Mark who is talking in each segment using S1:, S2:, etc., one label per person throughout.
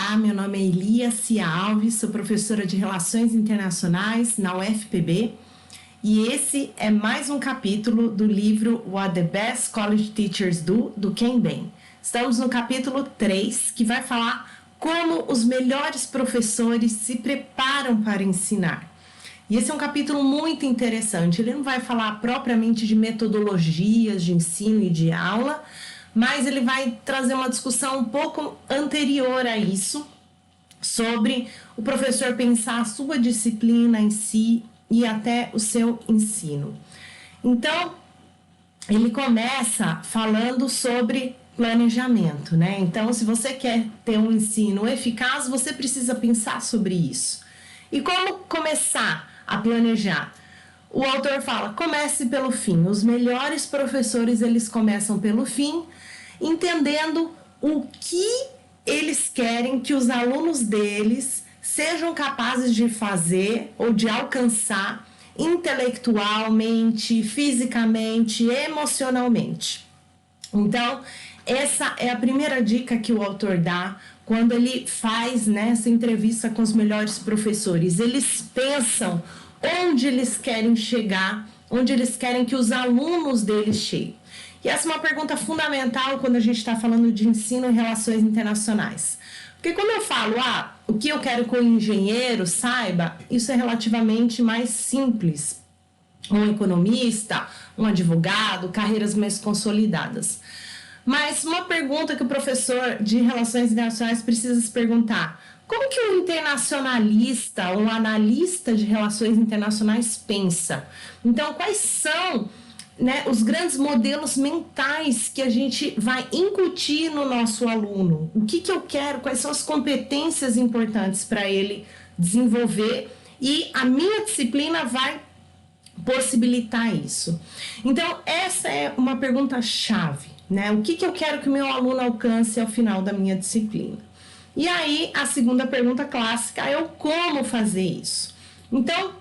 S1: Olá, meu nome é Elia Cia Alves, sou professora de Relações Internacionais na UFPB e esse é mais um capítulo do livro What the Best College Teachers Do, do Ken Ben. Estamos no capítulo 3, que vai falar como os melhores professores se preparam para ensinar. E esse é um capítulo muito interessante, ele não vai falar propriamente de metodologias de ensino e de aula, mas ele vai trazer uma discussão um pouco anterior a isso, sobre o professor pensar a sua disciplina em si e até o seu ensino. Então, ele começa falando sobre planejamento, né? Então, se você quer ter um ensino eficaz, você precisa pensar sobre isso. E como começar a planejar? O autor fala, comece pelo fim. Os melhores professores, eles começam pelo fim, entendendo o que eles querem que os alunos deles sejam capazes de fazer ou de alcançar intelectualmente, fisicamente, emocionalmente. Então, essa é a primeira dica que o autor dá quando ele faz essa entrevista com os melhores professores. Eles pensam onde eles querem chegar, onde eles querem que os alunos deles cheguem. E essa é uma pergunta fundamental quando a gente está falando de ensino e relações internacionais. Porque quando eu falo, o que eu quero que o engenheiro saiba, isso é relativamente mais simples. Um economista, um advogado, carreiras mais consolidadas. Mas uma pergunta que o professor de relações internacionais precisa se perguntar, como que um internacionalista, um analista de relações internacionais pensa? Então, quais são os grandes modelos mentais que a gente vai incutir no nosso aluno? O que eu quero? Quais são as competências importantes para ele desenvolver? E a minha disciplina vai possibilitar isso. Então, essa é uma pergunta-chave, né? O que eu quero que o meu aluno alcance ao final da minha disciplina? E aí, a segunda pergunta clássica é o como fazer isso. Então,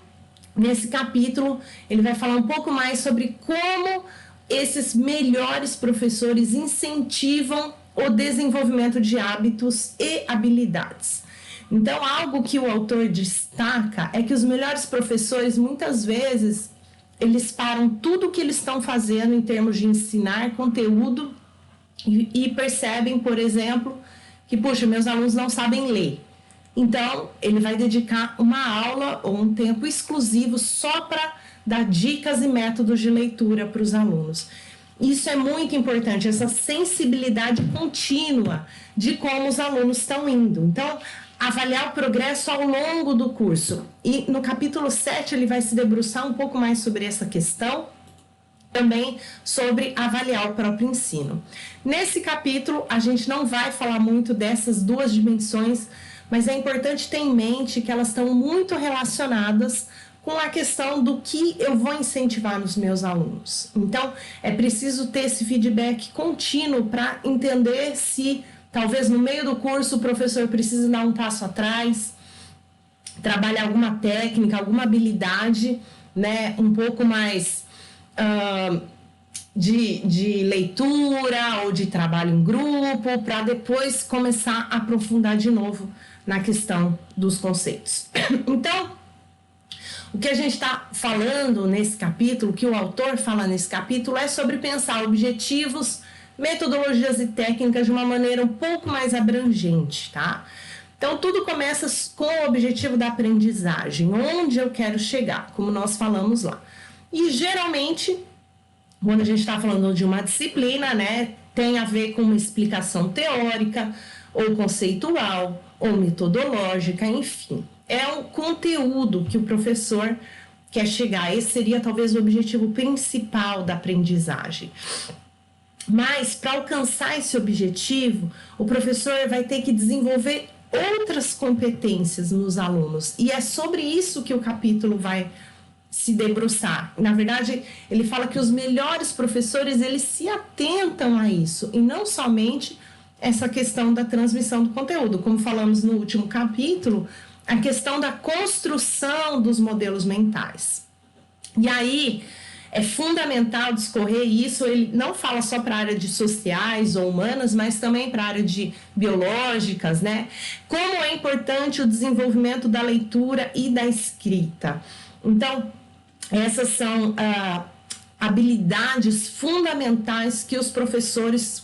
S1: nesse capítulo, ele vai falar um pouco mais sobre como esses melhores professores incentivam o desenvolvimento de hábitos e habilidades. Então, algo que o autor destaca é que os melhores professores, muitas vezes, eles param tudo o que eles estão fazendo em termos de ensinar conteúdo e percebem, por exemplo, que, meus alunos não sabem ler. Então, ele vai dedicar uma aula ou um tempo exclusivo só para dar dicas e métodos de leitura para os alunos. Isso é muito importante, essa sensibilidade contínua de como os alunos estão indo. Então, avaliar o progresso ao longo do curso. E no capítulo 7 ele vai se debruçar um pouco mais sobre essa questão, também sobre avaliar o próprio ensino. Nesse capítulo, a gente não vai falar muito dessas duas dimensões, mas é importante ter em mente que elas estão muito relacionadas com a questão do que eu vou incentivar nos meus alunos. Então, é preciso ter esse feedback contínuo para entender se, talvez no meio do curso, o professor precisa dar um passo atrás, trabalhar alguma técnica, alguma habilidade, um pouco mais de leitura ou de trabalho em grupo, para depois começar a aprofundar de novo na questão dos conceitos. Então, o que a gente está falando nesse capítulo, o que o autor fala nesse capítulo, é sobre pensar objetivos, metodologias e técnicas de uma maneira um pouco mais abrangente, tá? Então, tudo começa com o objetivo da aprendizagem, onde eu quero chegar, como nós falamos lá. E, geralmente, quando a gente está falando de uma disciplina, tem a ver com uma explicação teórica, ou conceitual, ou metodológica, enfim. É o conteúdo que o professor quer chegar. Esse seria, talvez, o objetivo principal da aprendizagem. Mas, para alcançar esse objetivo, o professor vai ter que desenvolver outras competências nos alunos. E é sobre isso que o capítulo vai se debruçar. Na verdade, ele fala que os melhores professores, eles se atentam a isso. E não somente essa questão da transmissão do conteúdo. Como falamos no último capítulo, a questão da construção dos modelos mentais. E aí, é fundamental discorrer isso. Ele não fala só para a área de sociais ou humanas, mas também para a área de biológicas, né? Como é importante o desenvolvimento da leitura e da escrita. Então, essas são habilidades fundamentais que os professores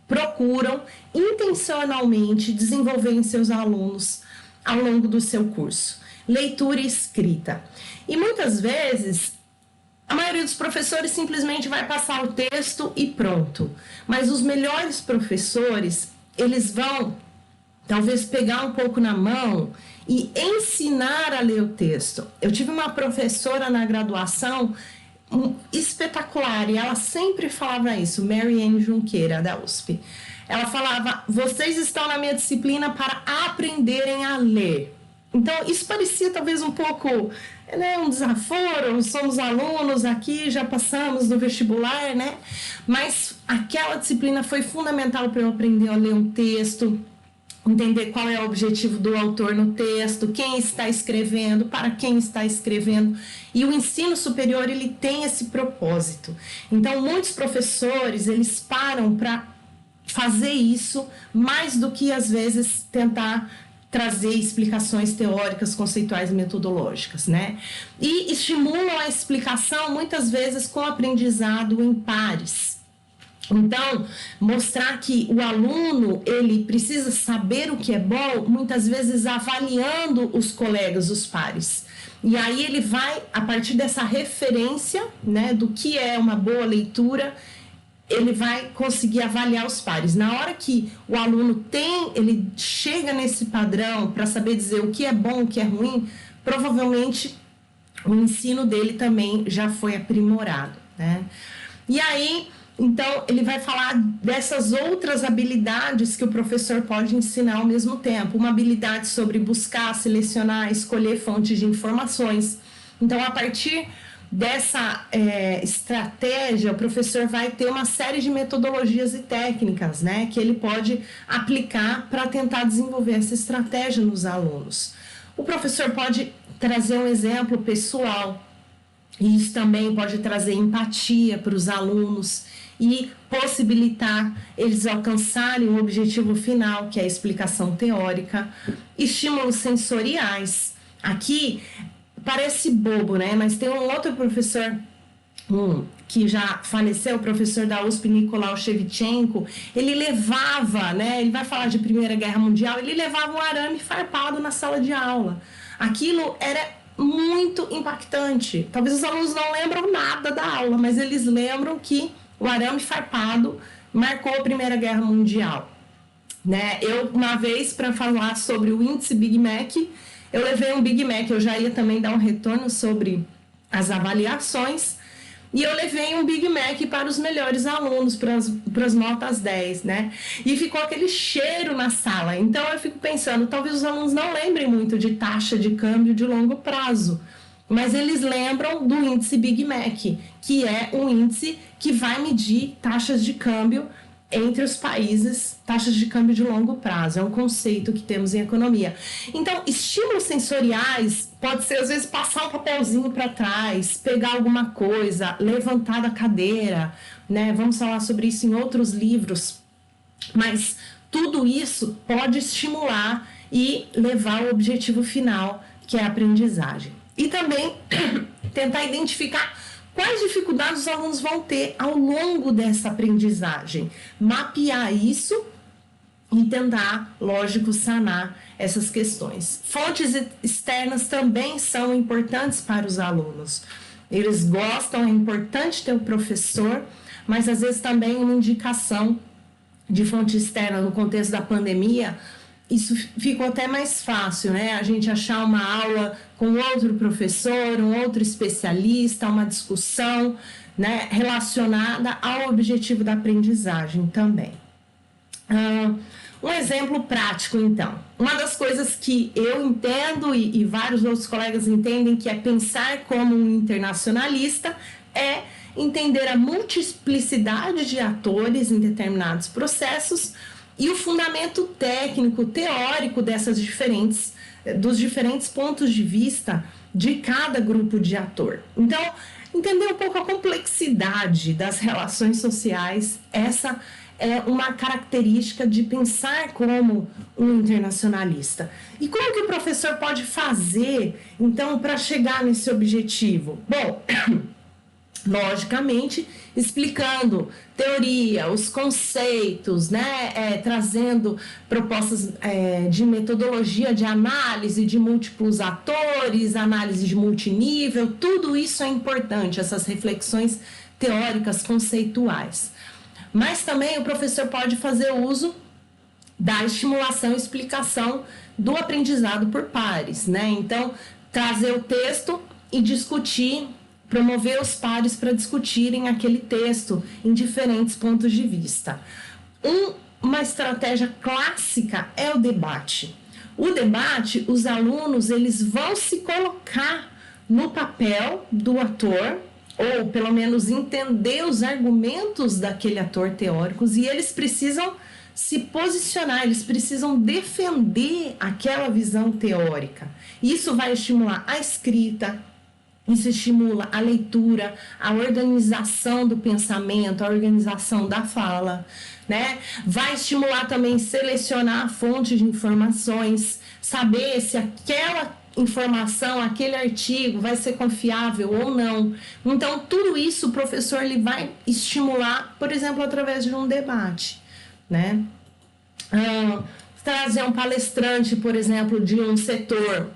S1: procuram intencionalmente desenvolver em seus alunos ao longo do seu curso. Leitura e escrita. E muitas vezes, a maioria dos professores simplesmente vai passar o texto e pronto. Mas os melhores professores, eles vão talvez pegar um pouco na mão e ensinar a ler o texto. Eu tive uma professora na graduação espetacular e ela sempre falava isso, Mary Ann Junqueira, da USP. Ela falava: vocês estão na minha disciplina para aprenderem a ler. Então, isso parecia talvez um pouco, né, um desaforo, somos alunos aqui, já passamos no vestibular, né? Mas aquela disciplina foi fundamental para eu aprender a ler um texto, entender qual é o objetivo do autor no texto, quem está escrevendo, para quem está escrevendo. E o ensino superior, ele tem esse propósito. Então, muitos professores, eles param para fazer isso, mais do que, às vezes, tentar trazer explicações teóricas, conceituais e metodológicas, né? E estimulam a explicação, muitas vezes, com aprendizado em pares. Então, mostrar que o aluno, ele precisa saber o que é bom, muitas vezes avaliando os colegas, os pares. E aí ele vai, a partir dessa referência, né, do que é uma boa leitura, ele vai conseguir avaliar os pares. Na hora que o aluno ele chega nesse padrão para saber dizer o que é bom, o que é ruim, provavelmente o ensino dele também já foi aprimorado, né? E aí, então, ele vai falar dessas outras habilidades que o professor pode ensinar ao mesmo tempo. Uma habilidade sobre buscar, selecionar, escolher fontes de informações. Então, a partir dessa estratégia, o professor vai ter uma série de metodologias e técnicas, né, que ele pode aplicar para tentar desenvolver essa estratégia nos alunos. O professor pode trazer um exemplo pessoal, e isso também pode trazer empatia para os alunos e possibilitar eles alcançarem o objetivo final, que é a explicação teórica. Estímulos sensoriais. Aqui parece bobo, né? Mas tem um outro professor que já faleceu, o professor da USP, Nicolau Shevchenko. Ele levava, né? Ele vai falar de Primeira Guerra Mundial, ele levava um arame farpado na sala de aula. Aquilo era muito impactante. Talvez os alunos não lembram nada da aula, mas eles lembram que o arame farpado marcou a Primeira Guerra Mundial, né? Eu, uma vez, para falar sobre o índice Big Mac, eu levei um Big Mac. Eu já ia também dar um retorno sobre as avaliações, e eu levei um Big Mac para os melhores alunos, para as notas 10, né? E ficou aquele cheiro na sala. Então eu fico pensando, talvez os alunos não lembrem muito de taxa de câmbio de longo prazo, mas eles lembram do índice Big Mac, que é um índice que vai medir taxas de câmbio entre os países, taxas de câmbio de longo prazo. É um conceito que temos em economia. Então, estímulos sensoriais pode ser, às vezes, passar um papelzinho para trás, pegar alguma coisa, levantar da cadeira, né? Vamos falar sobre isso em outros livros. Mas tudo isso pode estimular e levar ao objetivo final, que é a aprendizagem. E também tentar identificar quais dificuldades os alunos vão ter ao longo dessa aprendizagem. Mapear isso e tentar, lógico, sanar essas questões. Fontes externas também são importantes para os alunos. Eles gostam, é importante ter o professor, mas às vezes também uma indicação de fonte externa no contexto da pandemia. Isso ficou até mais fácil, né? A gente achar uma aula com outro professor, um outro especialista, uma discussão, né, relacionada ao objetivo da aprendizagem também. Um exemplo prático, então. Uma das coisas que eu entendo e vários outros colegas entendem que é pensar como um internacionalista é entender a multiplicidade de atores em determinados processos e o fundamento técnico, teórico dos diferentes pontos de vista de cada grupo de ator. Então, entender um pouco a complexidade das relações sociais, essa é uma característica de pensar como um internacionalista. E como que o professor pode fazer, então, para chegar nesse objetivo? Bom, logicamente, explicando teoria, os conceitos, né, trazendo propostas de metodologia de análise de múltiplos atores, análise de multinível, tudo isso é importante, essas reflexões teóricas, conceituais. Mas também o professor pode fazer uso da estimulação e explicação do aprendizado por pares, né? Então, trazer o texto e discutir, promover os pares para discutirem aquele texto em diferentes pontos de vista. Uma estratégia clássica é o debate. O debate, os alunos, eles vão se colocar no papel do ator, ou pelo menos entender os argumentos daquele ator teóricos, e eles precisam se posicionar, eles precisam defender aquela visão teórica. Isso vai estimular a escrita, isso estimula a leitura, a organização do pensamento, a organização da fala, né? Vai estimular também selecionar a fonte de informações, saber se aquela informação, aquele artigo vai ser confiável ou não. Então, tudo isso o professor ele vai estimular, por exemplo, através de um debate, né? Trazer um palestrante, por exemplo, de um setor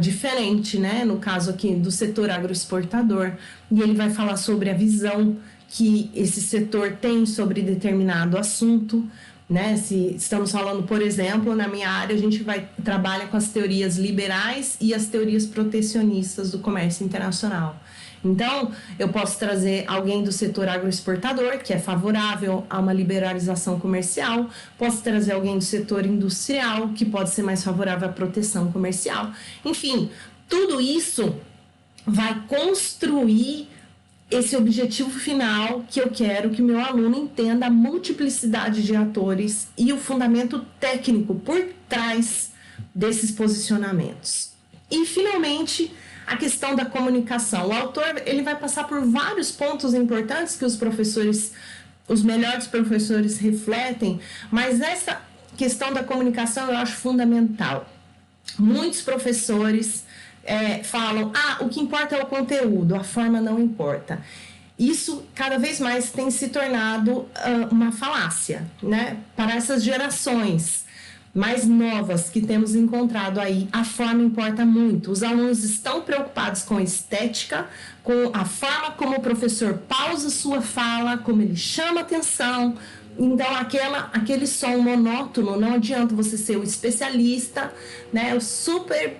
S1: diferente, né? No caso aqui do setor agroexportador, e ele vai falar sobre a visão que esse setor tem sobre determinado assunto, né? Se estamos falando, por exemplo, na minha área, a gente trabalha com as teorias liberais e as teorias protecionistas do comércio internacional. Então, eu posso trazer alguém do setor agroexportador, que é favorável a uma liberalização comercial, posso trazer alguém do setor industrial, que pode ser mais favorável à proteção comercial. Enfim, tudo isso vai construir esse objetivo final que eu quero que meu aluno entenda a multiplicidade de atores e o fundamento técnico por trás desses posicionamentos. E, finalmente, a questão da comunicação. O autor ele vai passar por vários pontos importantes que os melhores professores refletem, mas essa questão da comunicação eu acho fundamental. Muitos professores falam, o que importa é o conteúdo, a forma não importa. Isso cada vez mais tem se tornado uma falácia, né? Para essas gerações mais novas que temos encontrado aí, a forma importa muito. Os alunos estão preocupados com a estética, com a forma como o professor pausa sua fala, como ele chama atenção. Então, aquele som monótono, não adianta você ser o especialista, né, o super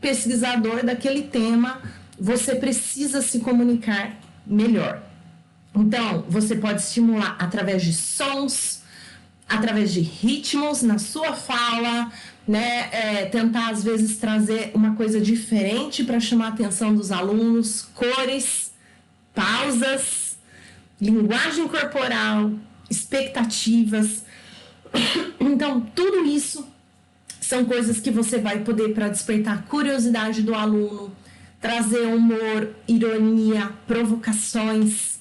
S1: pesquisador daquele tema, você precisa se comunicar melhor. Então, você pode estimular através de sons, através de ritmos na sua fala, né? Tentar, às vezes, trazer uma coisa diferente para chamar a atenção dos alunos, cores, pausas, linguagem corporal, expectativas. Então, tudo isso são coisas que você vai poder para despertar a curiosidade do aluno, trazer humor, ironia, provocações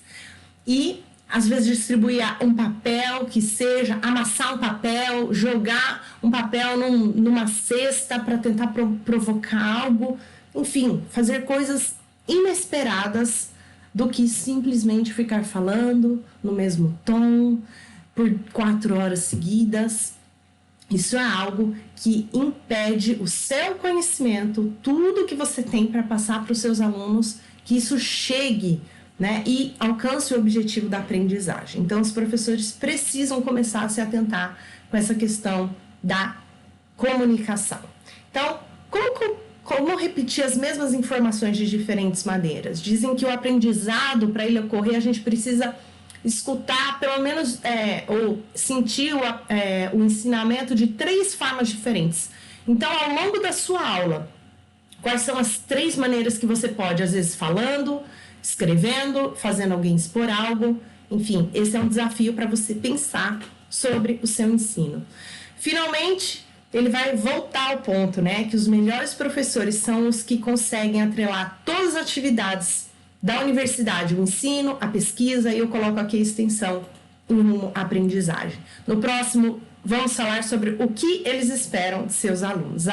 S1: e às vezes distribuir um papel que seja, amassar um papel, jogar um papel numa cesta para tentar provocar algo, enfim, fazer coisas inesperadas do que simplesmente ficar falando no mesmo tom por 4 horas seguidas. Isso é algo que impede o seu conhecimento, tudo que você tem para passar para os seus alunos, que isso chegue, né, e alcance o objetivo da aprendizagem. Então, os professores precisam começar a se atentar com essa questão da comunicação. Então, como repetir as mesmas informações de diferentes maneiras? Dizem que o aprendizado, para ele ocorrer, a gente precisa escutar, pelo menos, ou sentir o ensinamento de 3 formas diferentes. Então, ao longo da sua aula, quais são as 3 maneiras que você pode, às vezes, falando, escrevendo, fazendo alguém expor algo, enfim, esse é um desafio para você pensar sobre o seu ensino. Finalmente, ele vai voltar ao ponto, né, que os melhores professores são os que conseguem atrelar todas as atividades da universidade, o ensino, a pesquisa, e eu coloco aqui a extensão em rumo à aprendizagem. No próximo, vamos falar sobre o que eles esperam de seus alunos.